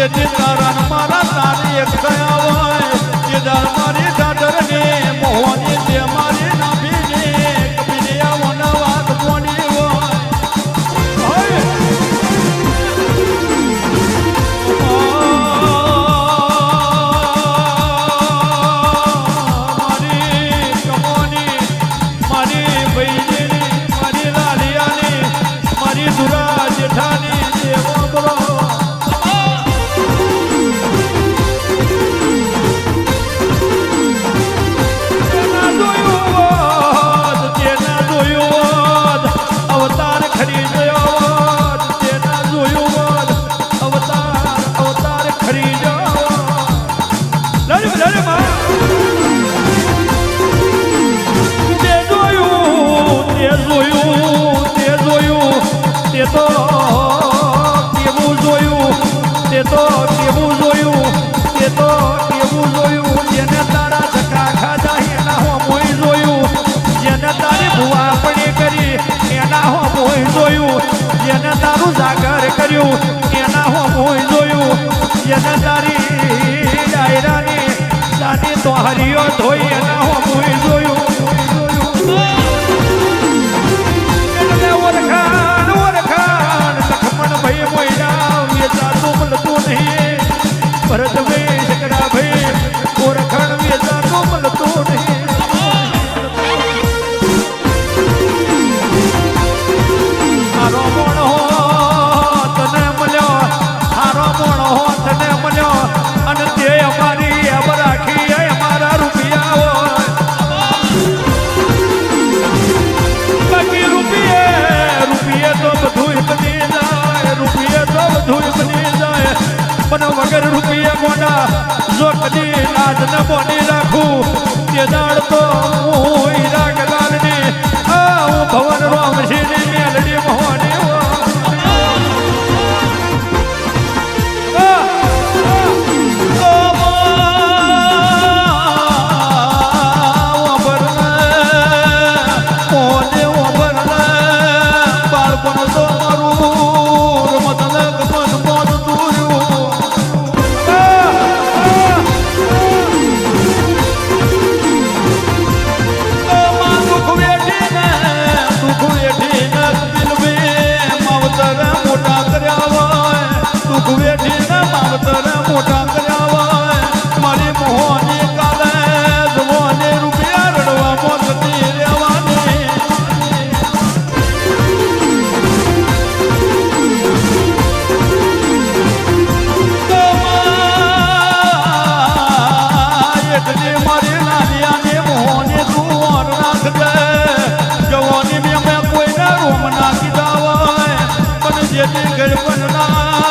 જેથી તારા મારા તારી એક ગયા હોય જે દાળ મારી દાદર ને મોહની તે મારી નાભી ને કબીરિયા વાત કોની હોય જાગર કર્યું એના હો મોય જોયું જેને તારી ડાયરાની તાની તો હરિયો ધોઈ એના હો મોય જોયું ઓળખાણ લખમણ ભાઈ મોયરા વેચાતું મળતું નહીં ભરત ભાઈ શકરા ભાઈ ઓળખાણ વેચાતું મળતું નહીં અને તે અમારી અબ રાખી અમારા રૂપિયા બાકી રૂપિયે તો બધું બની જાય રૂપિયે તો બધું બની જાય પણ વગર રૂપિયા મોડા જો કદી લાજ ન બોની રાખું તે દાડ તો હું હીરા ગલાલની હું ભવન રામસિંહની મેલડી મોહની મોટા કર્યા મારી મોહની કાલે જવાને રૂપિયા રડવા મોતી રહેવાની એટલે મારી નાનિયાને મોહની તું ઓર રાખજે જવાની મેં કોઈને રોમ નાખી દાવાય પણ જેથી ગળપણના દાડા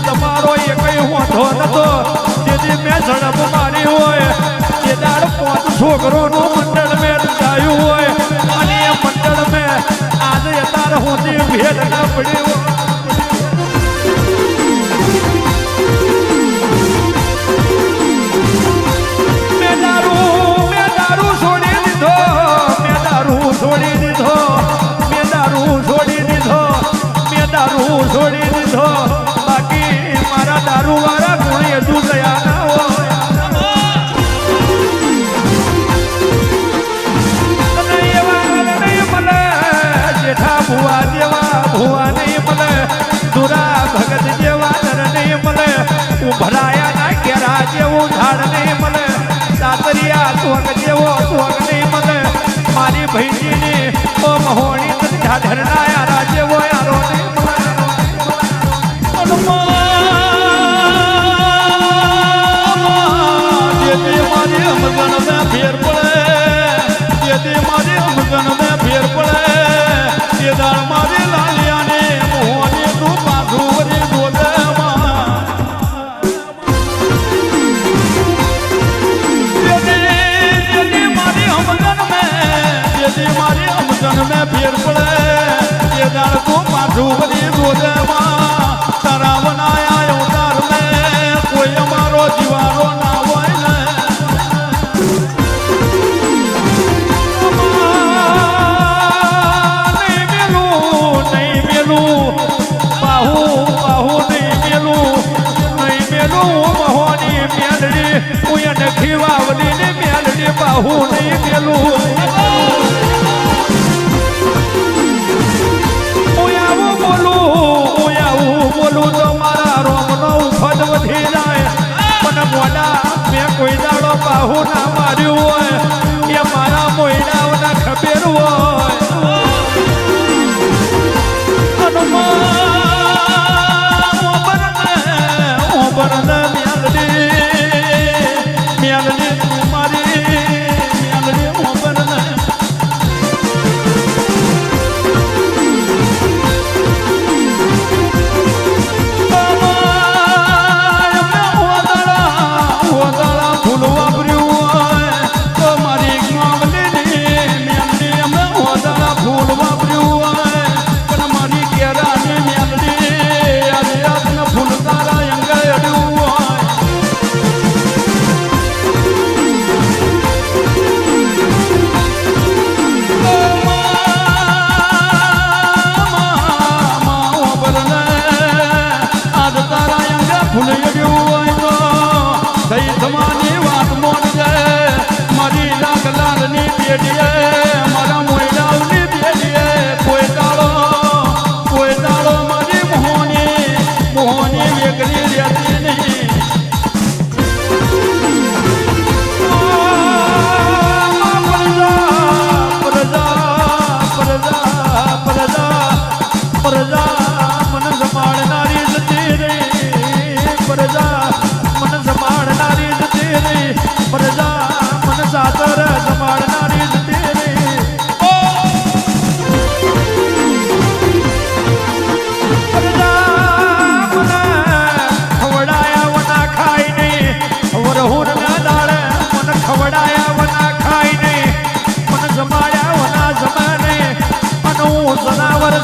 તમારો એ કઈ હોતો નતો જેથી મેં ઝડપ મારી હોય તે દાડ 5 છોકરોનું મંડળ મેં રચાયું હોય અને એ મંડળ મેં આજે તાર હોતી ભેટ ના પડી મેં દારૂ છોડી દીધો મેં દારૂ છોડી દીધો મેં દારૂ છોડી દીધો મેં દારૂ છોડી દીધો ભુવા નહીં મળે દુરા ભગત જેવા નર નહીં મળે ઉભરાયા ના કેરા જેવું ઝાડ નહીં મળે સાતરિયા સ્વર્ગ જેવો સ્વર્ગ નહીં મળે મારી ભૈજીની ઓ મહોણી ઢાઢરના યારા જેવો યારો નહીં મળે મારી અમગન મેં ફેર પડે મારી અમગન મેં ફેર પડે તે દાળ મારી લાલિયાને મોહની તું પાછું વળી ગોદમાં મારી અમગન મેં ફેર પડે તે દાળ તું પાછું વળી ગોદમાં તારા બનાયા અવતાર મેં કોઈ અમારો જીવારો ના હોય ને ખીવાવલી મેલડી બાહુ નહીં પેલું બોલું તો મારા રોમનો ઉફદ વધી જાય પણ મોડા મેં કોઈ દાડો બાહુ ના માર્યું હોય એ મારા મોયડાઓના ખબેર હોય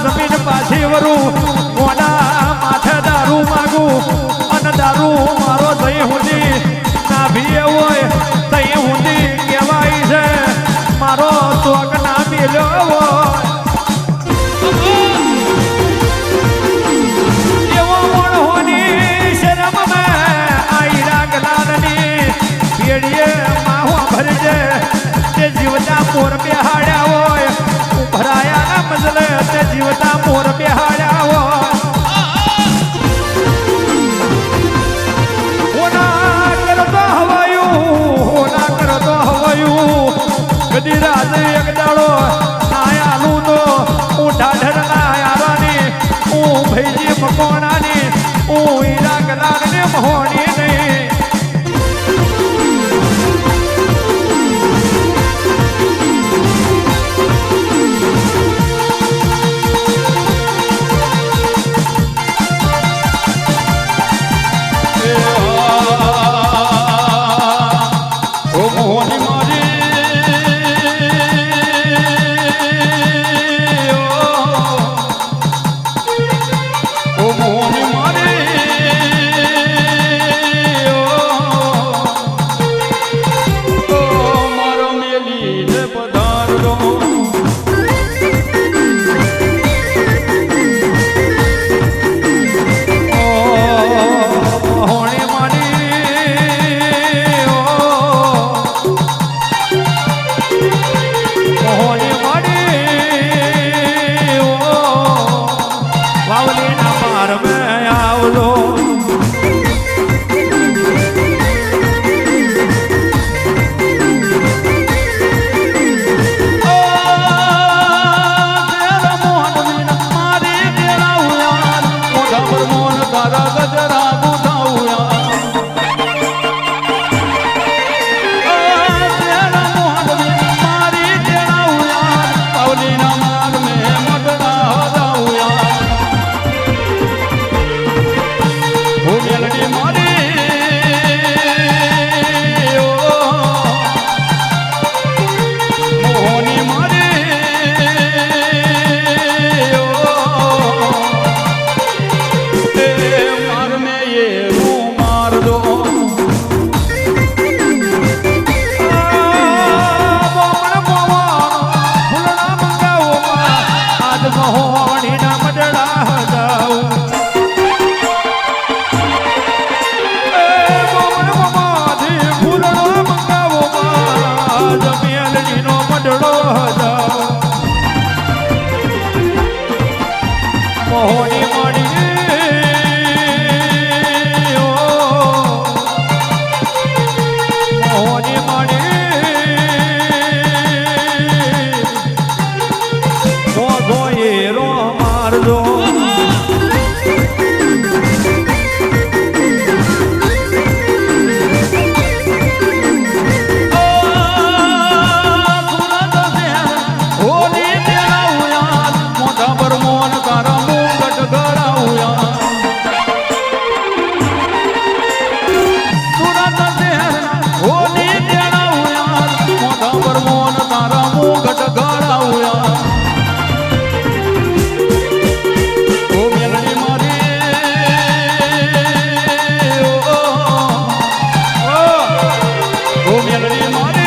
જમીન પાછી વરું મોડા માથે દારૂ માગું અને દારૂ મારો જઈ હુંડી ના ભીએ હોય તઈ હુંડી કહેવાય છે મારો ચોક ના મેલ્યો હોય એવો મોણહોની શરમ મેં આઈ રાગલાલની પેડીએ માહો ભરજે તે જીવતા મોર બેહાડ્યા હોય ભરાયા ના મજલે તે જીવતા મોર બેહાડ્યા હોય હોના કરતો હવાયું કદી રાત એક દાડો નાયાલું તો હું ઢાઢર ના યારાની હું ભૈજી મકોણાની હું હીરા કલાકને મહોની નહીં મોહની માડી મોહની માડી મોઢો એરો મારજો મેલડી મારી